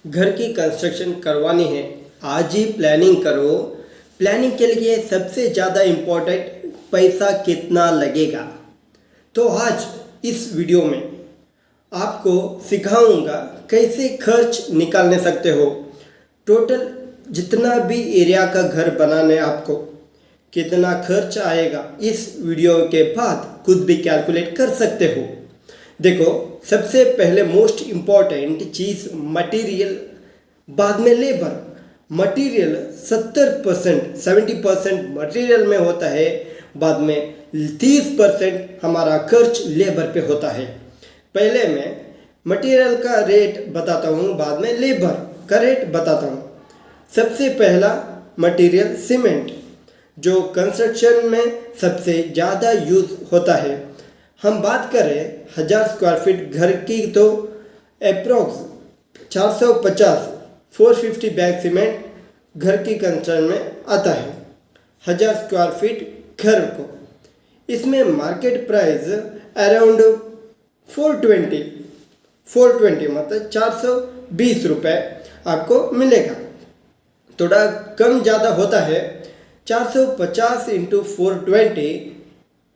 घर की कंस्ट्रक्शन करवानी है, आज ही प्लानिंग करो। प्लानिंग के लिए सबसे ज़्यादा इम्पोर्टेंट पैसा कितना लगेगा। तो आज इस वीडियो में आपको सिखाऊंगा कैसे खर्च निकालने सकते हो। टोटल जितना भी एरिया का घर बनाने आपको कितना खर्च आएगा, इस वीडियो के बाद खुद भी कैलकुलेट कर सकते हो। देखो, सबसे पहले मोस्ट इम्पॉर्टेंट चीज़ मटेरियल, बाद में लेबर। मटेरियल 70% मटेरियल में होता है, बाद में 30% हमारा खर्च लेबर पे होता है। पहले मैं मटेरियल का रेट बताता हूँ, बाद में लेबर का रेट बताता हूँ। सबसे पहला मटेरियल सीमेंट, जो कंस्ट्रक्शन में सबसे ज़्यादा यूज़ होता है। हम बात करें 1000 स्क्वायर फीट घर की तो अप्रोक्स 450 बैग सीमेंट घर की कंस्ट्रक्शन में आता है 1000 स्क्वायर फीट घर को। इसमें मार्केट प्राइस अराउंड 420 मतलब 420 रुपये आपको मिलेगा। थोड़ा कम ज़्यादा होता है। 450 इंटू 420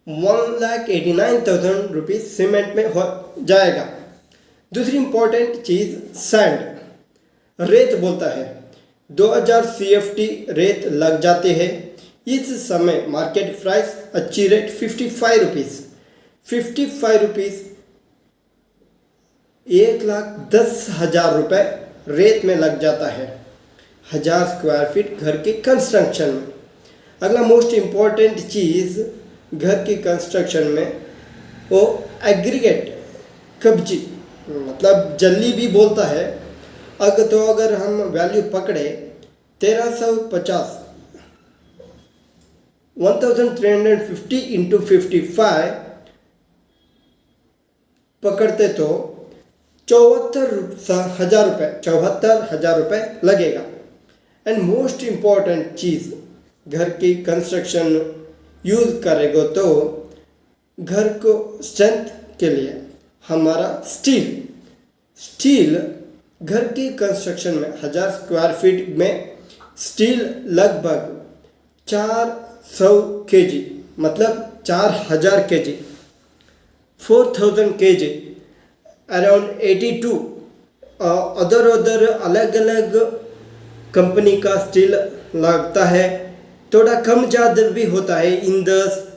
1,89,000 रुपीज़ सीमेंट में हो जाएगा। दूसरी इम्पोर्टेंट चीज़ सैंड, रेत बोलता है। 2000 CFT रेत लग जाते हैं। इस समय मार्केट प्राइस अच्छी रेट 55 रुपीज़ 1,10,000 रुपये रेत में लग जाता है 1000 स्क्वायर फीट घर के कंस्ट्रक्शन में। अगला मोस्ट इम्पॉर्टेंट चीज़ घर की कंस्ट्रक्शन में वो एग्रीगेट, कब्जी मतलब जल्ली भी बोलता है। अगर हम वैल्यू पकड़े 1350 1350 इंटू 55 पकड़ते तो 74,000 रुपये लगेगा। एंड मोस्ट इम्पॉर्टेंट चीज़ घर की कंस्ट्रक्शन यूज़ करेगा तो घर को स्ट्रेंथ के लिए हमारा स्टील घर की कंस्ट्रक्शन में 1000 स्क्वायर फीट में स्टील लगभग 400 kg मतलब 4000 kg 4000 kg अराउंड 82 अदर अलग अलग कंपनी का स्टील लगता है। थोड़ा कम ज़्यादा भी होता है। इंदस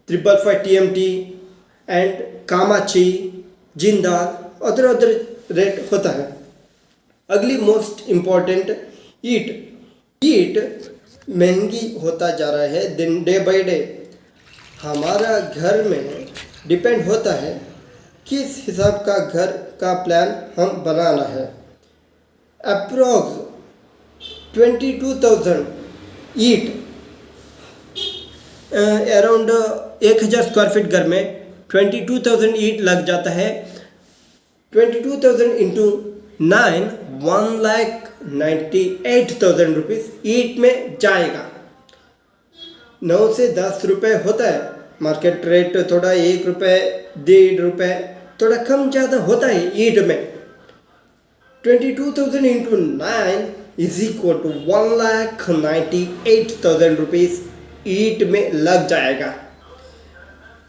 555 TMT एंड कामाची, जिंदाल अदर रेट होता है। अगली मोस्ट इम्पॉर्टेंट ईट महंगी होता जा रहा है दिन डे बाय डे। हमारा घर में डिपेंड होता है किस हिसाब का घर का प्लान हम बनाना है। अप्रोक्स 22,000 ईट अराउंड 1000 स्क्वायर फीट घर में 22,000 ईट लग जाता है। 22,000 इंटू 9 1,98,000 रुपीज़ ईट में जाएगा। 9 से 10 रुपये होता है मार्केट रेट। थोड़ा 1 रुपये 1.5 रुपये थोड़ा कम ज़्यादा होता है ईट में। 22,000 into 9 is equal to 1,98,000 rupees ईट में लग जाएगा।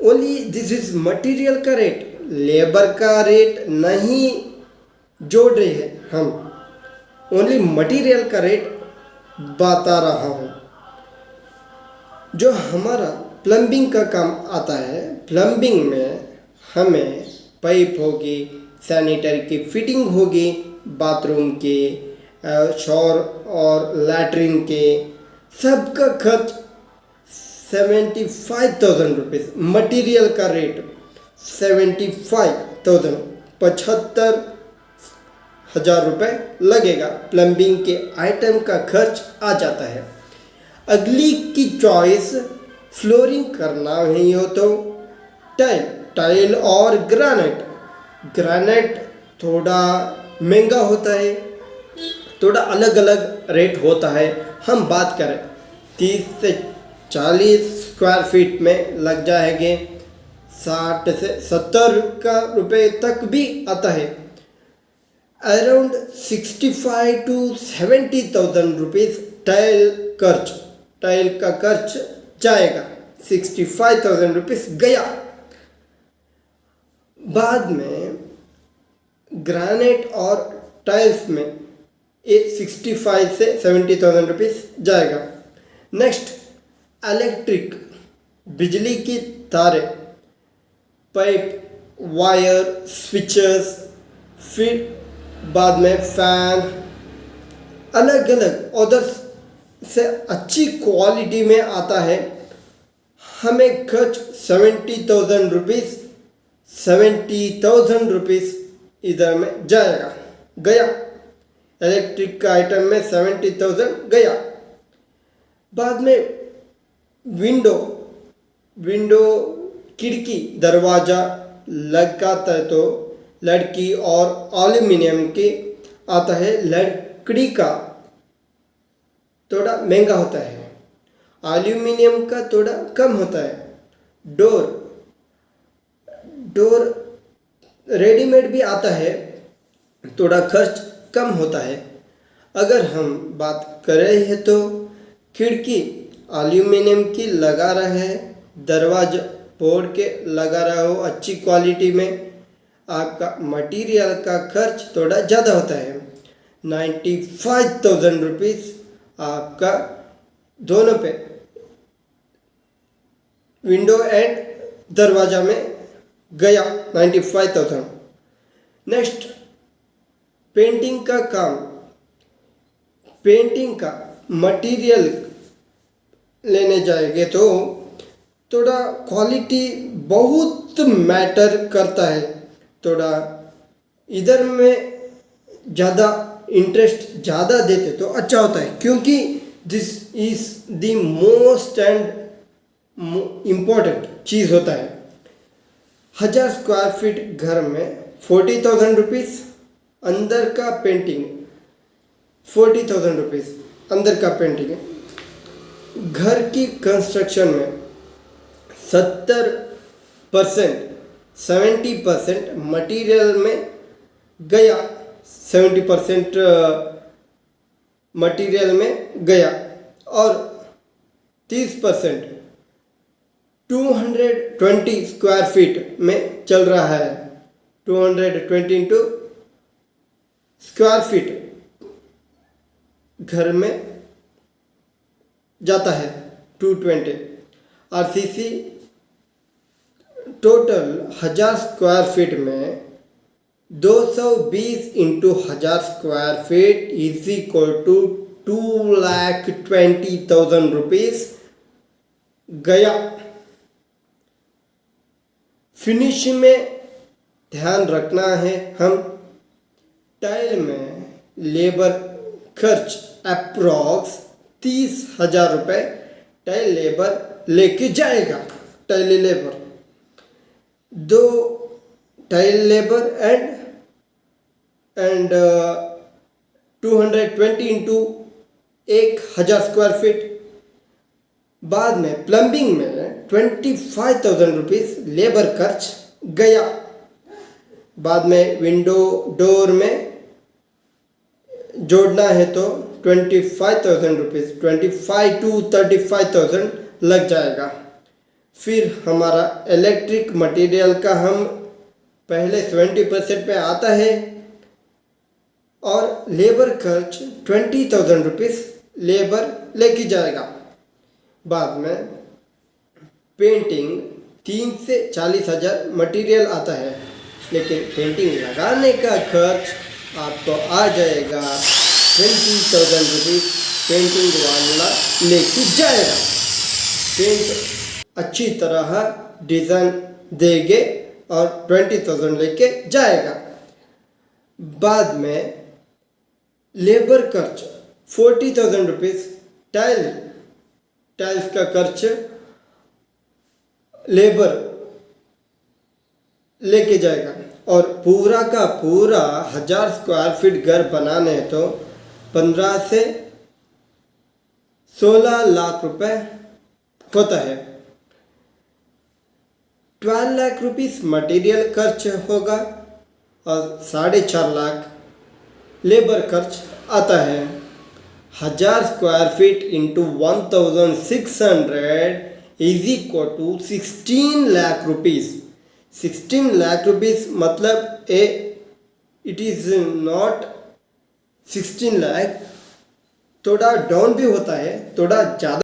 ओनली दिस इज मटेरियल का रेट, लेबर का रेट नहीं जोड़ रहे हैं हम, ओनली मटेरियल का रेट बता रहा हूँ। जो हमारा प्लम्बिंग का काम आता है, प्लम्बिंग में हमें पाइप होगी, सैनिटरी की फिटिंग होगी, बाथरूम के, शॉवर और लैट्रिन के, सबका खर्च 75,000 रुपीज़। मटीरियल का रेट 75,000 75,000 रुपये लगेगा। प्लम्बिंग के आइटम का खर्च आ जाता है। अगली की चॉइस फ्लोरिंग करना नहीं हो तो टाइल और ग्रेनाइट थोड़ा महंगा होता है, थोड़ा अलग अलग रेट होता है। हम बात करें 30 से 40 स्क्वायर फीट में लग जाएंगे 60 से 70 का रुपये तक भी आता है। अराउंड 65 to 70,000 रुपीज़ टाइल का खर्च जाएगा। 65,000 रुपीज़ गया। बाद में ग्रेनाइट और टाइल्स में 65 से 70,000 रुपीज़ जाएगा। नेक्स्ट इलेक्ट्रिक, बिजली की तारें, पाइप, वायर, स्विचेस, फिर बाद में फैन, अलग अलग ऑर्डर्स से अच्छी क्वालिटी में आता है। हमें खर्च 70,000 रुपीज़ इधर में जाएगा, गया। इलेक्ट्रिक का आइटम में 70,000 गया। बाद में विंडो, खिड़की, दरवाज़ा लगाता है तो लड़की और एल्युमिनियम की आता है। लकड़ी का थोड़ा महंगा होता है, एल्युमिनियम का थोड़ा कम होता है। डोर रेडीमेड भी आता है, थोड़ा खर्च कम होता है। अगर हम बात कर रहे हैं तो खिड़की एल्युमिनियम की लगा रहा है, दरवाजा बोर्ड के लगा रहा हो अच्छी क्वालिटी में, आपका मटेरियल का खर्च थोड़ा ज़्यादा होता है। 95,000 रुपीज़ आपका दोनों पे, विंडो एंड दरवाजा में गया 95,000। नेक्स्ट पेंटिंग का काम, पेंटिंग का मटेरियल लेने जाएंगे तो थोड़ा क्वालिटी बहुत मैटर करता है। थोड़ा इधर में ज़्यादा इंटरेस्ट ज़्यादा देते तो अच्छा होता है, क्योंकि this is the most and important चीज़ होता है। 1000 स्क्वायर फीट घर में 40,000 रुपीज़, अंदर का पेंटिंग 40,000 रुपीज़ अंदर का पेंटिंग है। घर की कंस्ट्रक्शन में 70% मटेरियल में गया, 70% मटेरियल में गया और 30% 220 स्क्वायर फीट में चल रहा है। 220 इंटू स्क्वायर फीट घर में जाता है 220। आरसीसी टोटल 1000 स्क्वायर फीट में 220 into 1000 square feet is equal to 2,20,000 rupees गया। फिनिशिंग में ध्यान रखना है, हम टाइल में लेबर खर्च अप्रॉक्स 30,000 रुपये टाइल लेबर लेके जाएगा। Tile labour, 2 tile labour and 220 into 1,000 square feet. बाद में प्लम्बिंग में 25,000 रुपीज़ लेबर खर्च गया। बाद में विंडो डोर में जोड़ना है तो 25,000 रुपीज़, 25 to 35,000 लग जाएगा। फिर हमारा इलेक्ट्रिक मटेरियल का हम पहले 70% पे आता है और लेबर खर्च 20,000 रुपीज़ लेबर लेके जाएगा। बाद में पेंटिंग 30 से 40,000 मटेरियल आता है, लेकिन पेंटिंग लगाने का खर्च आपको आ जाएगा 20,000 रुपीज़। पेंटिंग वाला लेके जाएगा, पेंट अच्छी तरह डिज़ाइन देंगे और 20,000 लेके जाएगा। बाद में लेबर खर्च 40,000 रुपीज़, टाइल्स का खर्च लेबर लेके जाएगा और पूरा का पूरा 1000 स्क्वायर फीट घर बनाने हैं तो 15 से 16 लाख रुपए होता है। 12 लाख रुपीस मटेरियल खर्च होगा और 4.5 लाख लेबर खर्च आता है। 1000 square feet into 1600 is equal to 16 lakh rupees. 16 lakh rupees मतलब इट इज़ नॉट 16 लाख, थोड़ा डाउन भी होता है, थोड़ा ज़्यादा